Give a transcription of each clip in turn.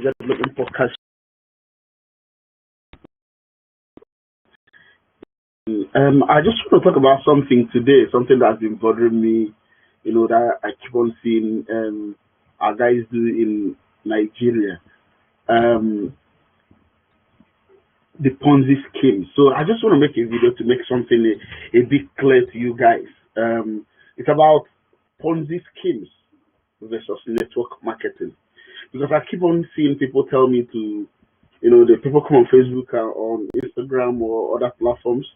Development Podcast. I just want to talk about something today, something that's been bothering me, that I keep on seeing our guys do in Nigeria. Um, the Ponzi scheme. So I just want to make a video to make something a bit clear to you guys. It's about Ponzi schemes versus network marketing. Because I keep on seeing people tell me to, the people come on Facebook or on Instagram or other platforms,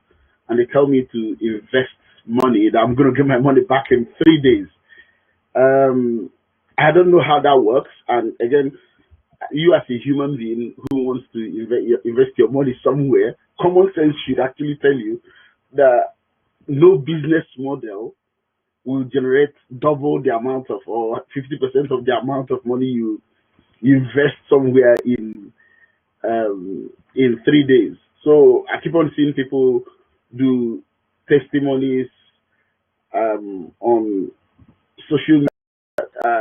and they tell me to invest money that I'm going to get my money back in 3 days. Um, I don't know how that works. And again, you as a human being who wants to invest your money somewhere, common sense should actually tell you that no business model will generate double the amount of or 50% of the amount of money you invest somewhere in 3 days. So I keep on seeing people do testimonies on social media.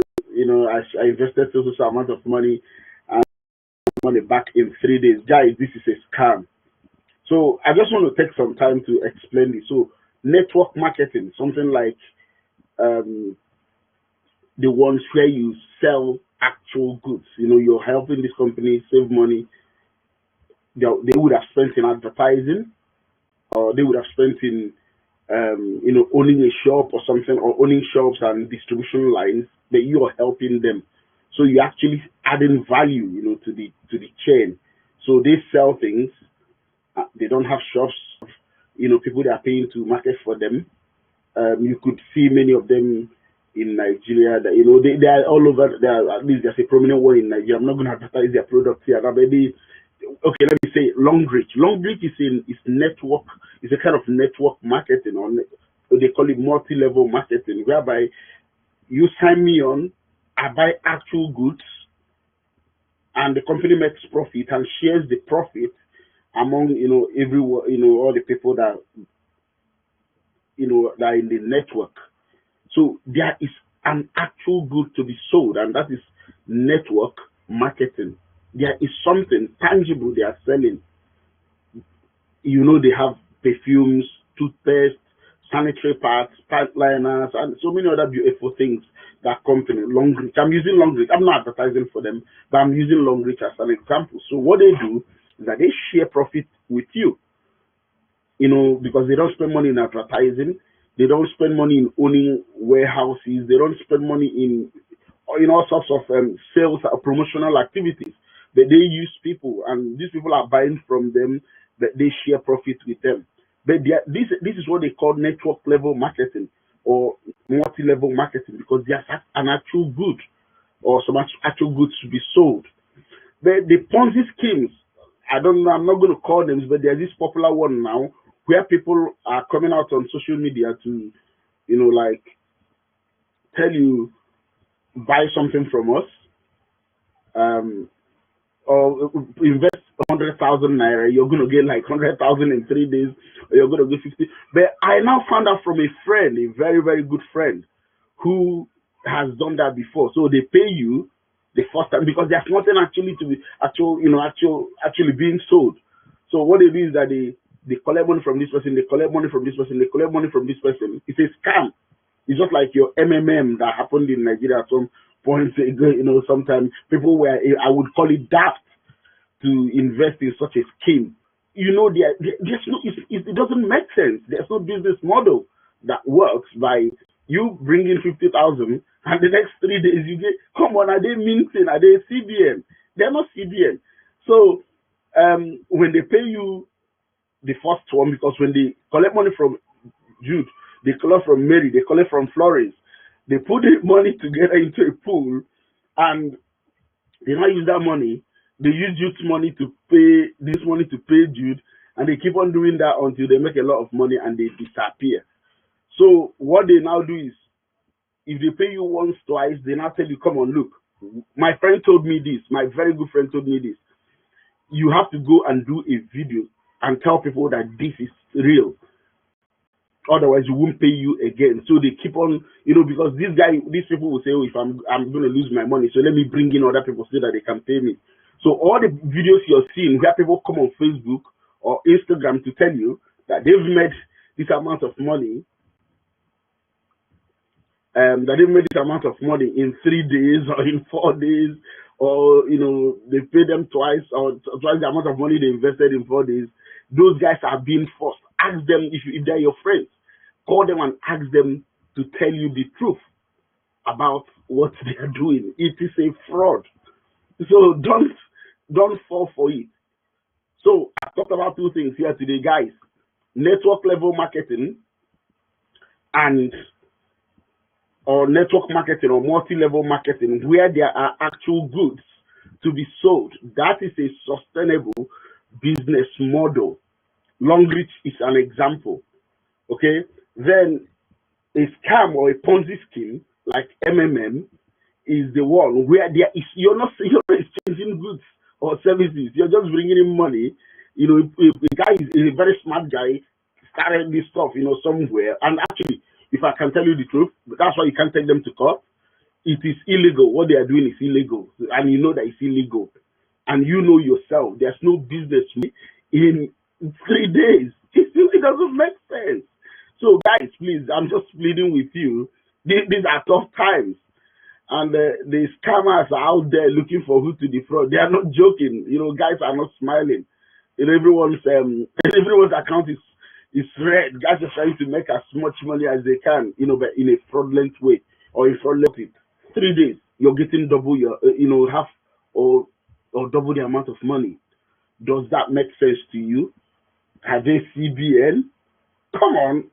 I invested so amount of money and money back in 3 days. Guys, this is a scam. So I just want to take some time to explain this. So network marketing, something like um, the ones where you sell actual goods. You're helping this company save money. They would have spent in advertising, or they would have spent in owning a shop or something, or owning shops and distribution lines, that you are helping them. So you're actually adding value, to the chain. So they sell things. They don't have shops. People that are paying to market for them. You could see many of them in Nigeria. That they are all over. They are, at least there's a prominent one in Nigeria. I'm not going to advertise their product here. Maybe okay, let me say long reach. Long reach is network. It's a kind of network marketing, or they call it multi-level marketing, whereby you sign me on, I buy actual goods, and the company makes profit and shares the profit among everyone, all the people that that are in the network. So there is an actual good to be sold, and that is network marketing. There is something tangible they are selling. They have perfumes, toothpaste, sanitary pads, pipe liners, and so many other beautiful things that company, Long Reach. I'm using Long Reach. I'm not advertising for them, but I'm using Long Reach as an example. So what they do is that they share profit with you, because they don't spend money in advertising. They don't spend money in owning warehouses. They don't spend money in all sorts of sales or promotional activities. But they use people, and these people are buying from them. But they share profit with them. But this is what they call network level marketing, or multi-level marketing, because there's an actual good, or some actual goods to be sold. But the Ponzi schemes, I don't know, I'm not going to call names, but there's this popular one now where people are coming out on social media to, like, tell you, buy something from us, um, or invest 100,000 naira, you're going to get like 100,000 in 3 days, or you're going to get 50. But I now found out from a friend, a very, very good friend, who has done that before. So they pay you the first time, because there's nothing actually to be actually being sold. So what they do is that they collect money from this person, they collect money from this person, they collect money from this person. It's a scam. It's just like your MMM that happened in Nigeria at some point ago. Sometimes people were, I would call it daft to invest in such a scheme. There's no, it doesn't make sense. There's no business model that works by you bringing 50,000 and the next 3 days you get, come on, are they minting? Are they CBN? They're not CBN. So when they pay you the first one, because when they collect money from Jude, they collect from Mary, they collect from Florence, they put the money together into a pool, and they now use that money. They use Jude's money to pay this money to pay Jude, and they keep on doing that until they make a lot of money and they disappear. So what they now do is, if they pay you once, twice, they now tell you, come on, look, my friend told me this, my very good friend told me this. You have to go and do a video and tell people that this is real. Otherwise, we won't pay you again. So they keep on, because these people will say, oh, if I'm going to lose my money, so let me bring in other people so that they can pay me. So all the videos you're seeing where people come on Facebook or Instagram to tell you that they've made this amount of money, that they made this amount of money in 3 days or in 4 days, or they pay them twice or twice the amount of money they invested in 4 days. Those guys are being forced. Ask them if they're your friends. Call them and ask them to tell you the truth about what they are doing. It is a fraud. So don't fall for it. So I talked about two things here today, guys: network level marketing and or network marketing or multi-level marketing, where there are actual goods to be sold. That is a sustainable business model. Long reach is an example. Okay, then a scam or a Ponzi scheme like MMM is the one where you're not exchanging goods or services. You're just bringing in money. If the guy is a very smart guy, started this stuff, somewhere. And actually, if I can tell you the truth, that's why you can't take them to court. It is illegal. What they are doing is illegal, and you know that it's illegal. And you know yourself, there's no business in 3 days. It doesn't make sense. So, guys, please, I'm just pleading with you. These are tough times. And the scammers are out there looking for who to defraud. They are not joking. Guys are not smiling. Everyone's account is red. Guys are trying to make as much money as they can, but in a fraudulent way or in fraudulent way. 3 days, you're getting double your, half or double the amount of money. Does that make sense to you? Are they CBN? Come on.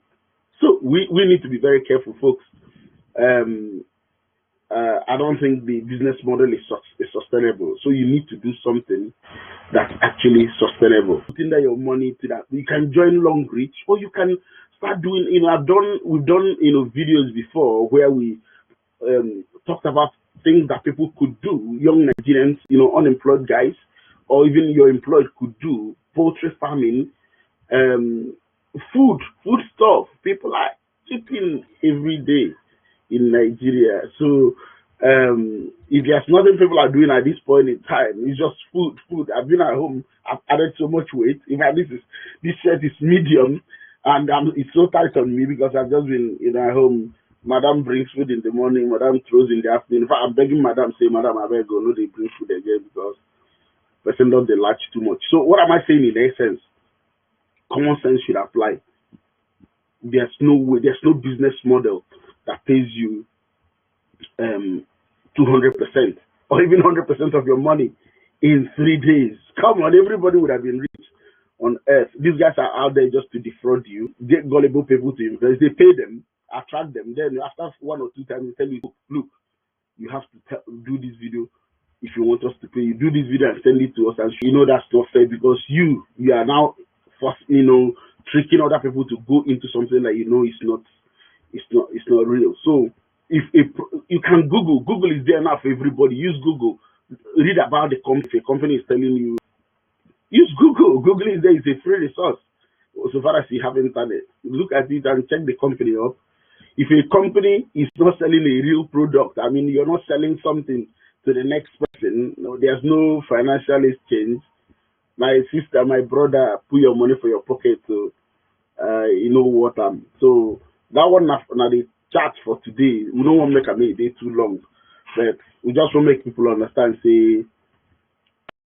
So we need to be very careful, folks. I don't think the business model is sustainable. So you need to do something that's actually sustainable. Putting that your money to that. You can join Long Reach, or you can start doing. We've done videos before where we talked about things that people could do. Young Nigerians, unemployed guys, or even your employed could do. Poultry farming, food stuff. People are eating every day in Nigeria. So if there's nothing people are doing at this point in time, it's just food. I've been at home, I've added so much weight. In fact, this shirt is medium, and it's so tight on me because I've just been at home. Madam brings food in the morning, Madam throws in the afternoon. In fact, I'm begging Madam, say, Madam, I better go, no, they bring food again because person don't they latch too much. So what am I saying in essence? Common sense should apply. There's no way, there's no business model that pays you 200% or even 100% of your money in 3 days. Come on, everybody would have been rich on earth. These guys are out there just to defraud you, get gullible people to invest. They pay them, attract them. Then after 1 or 2 times, they tell you, look, you have to do this video if you want us to pay you. Do this video and send it to us, and that's not fair because you are now tricking other people to go into something that it's not real. So if you can Google is there now for everybody. Use Google, read about the company. If a company is telling you, use Google. Google is there. It's a free resource so far as you have internet. Look at it and check the company up. If a company is not selling a real product, I mean, you're not selling something to the next person, there's no financial exchange. My sister, my brother, put your money for your pocket to what so that one now the chat for today. We don't want to make a day too long, but we just want to make people understand, say,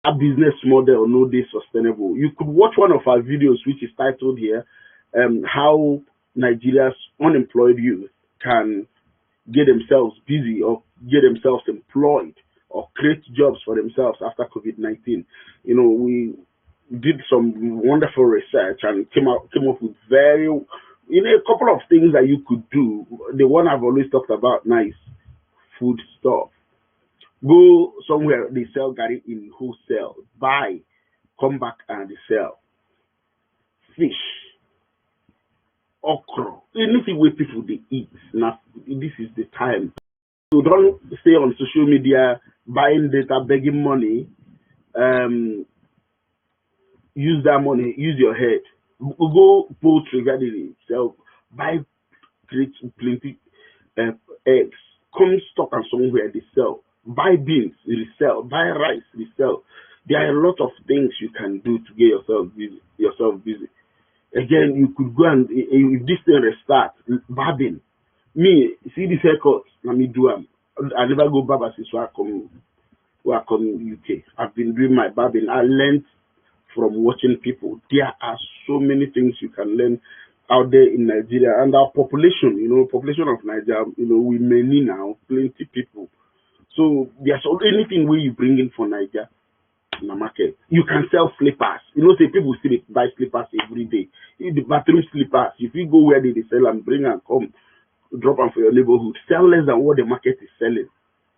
a business model no day sustainable. You could watch one of our videos which is titled here, how Nigeria's unemployed youth can get themselves busy or get themselves employed or create jobs for themselves after COVID-19. We did some wonderful research and came up with a couple of things that you could do. The one I've always talked about now is food stuff. Go somewhere they sell gari in wholesale, buy, come back and sell. Fish, okra, anything where people they eat. Now this is the time. So don't stay on social media buying data, begging money. Use that money, use your head. Go poultry garden, sell, buy plenty eggs, come stock and somewhere they sell. Buy beans, resell, buy rice, resell. There are a lot of things you can do to get yourself busy. Again, you could go and if this thing restart, barbing. Me, see this haircut, let me do am. I never go barber since I come UK. I've been doing my barbing. I learned from watching people. There are so many things you can learn out there in Nigeria, and our population, population of Nigeria, we many now, plenty people. So there's anything where you bring in for Nigeria in the market. You can sell slippers. Say people still buy slippers every day. The bathroom slippers, if you go where they sell and bring and come, drop them for your neighborhood, sell less than what the market is selling.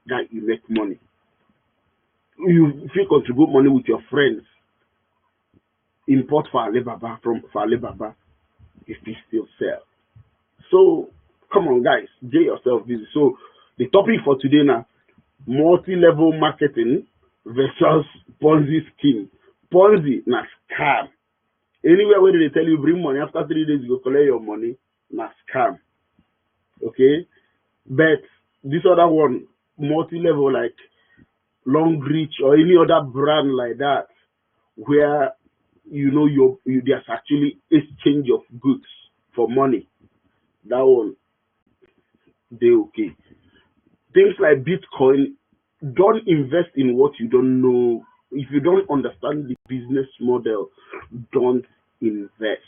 That you make money. If you contribute money with your friends, import for Alibaba from for Alibaba, if you still sell. So come on guys, get yourself busy. So the topic for today now, multi-level marketing versus Ponzi scheme. Ponzi na scam. Anywhere where they tell you bring money, after 3 days you go collect your money, na scam. Okay? But this other one, multi-level like Long Reach or any other brand like that, where there's actually exchange of goods for money. That one, they okay. Things like Bitcoin, don't invest in what you don't know. If you don't understand the business model, don't invest.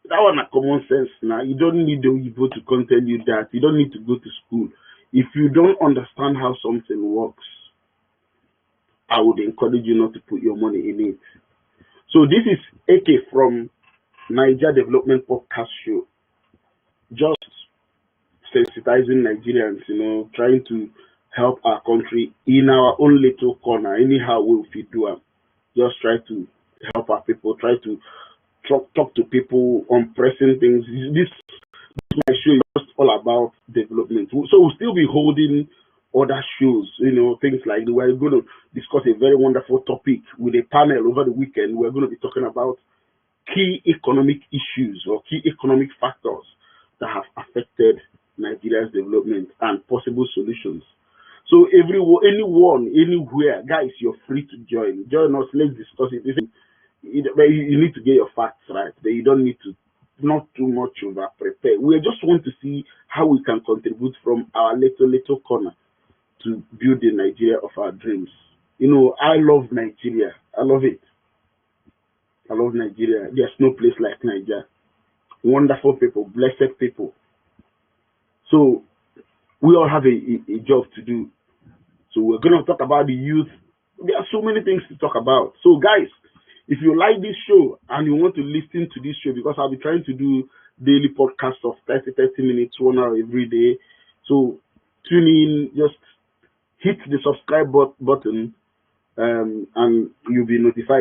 That one a common sense now. You don't need the people to come tell you that. You don't need to go to school. If you don't understand how something works, I would encourage you not to put your money in it. So this is AK from Niger Development Podcast Show. Just sensitizing Nigerians, trying to help our country in our own little corner. Anyhow, we'll fit do it. Just try to help our people. Try to talk to people on pressing things. This my show is just all about development. So we'll still be holding other shows, things like we're going to discuss a very wonderful topic with a panel over the weekend. We're going to be talking about key economic issues or key economic factors that have affected Nigeria's development and possible solutions. So anyone, anywhere, guys, you're free to join. Join us. Let's discuss it. You need to get your facts right. But you don't need to not too much over prepare. We just want to see how we can contribute from our little corner to build the Nigeria of our dreams. I love Nigeria. I love it. I love Nigeria. There's no place like Nigeria. Wonderful people, blessed people. So we all have a job to do. So we're going to talk about the youth. There are so many things to talk about. So guys, if you like this show and you want to listen to this show, because I'll be trying to do daily podcasts of 30 minutes, 1 hour every day. So tune in, just hit the subscribe button, and you'll be notified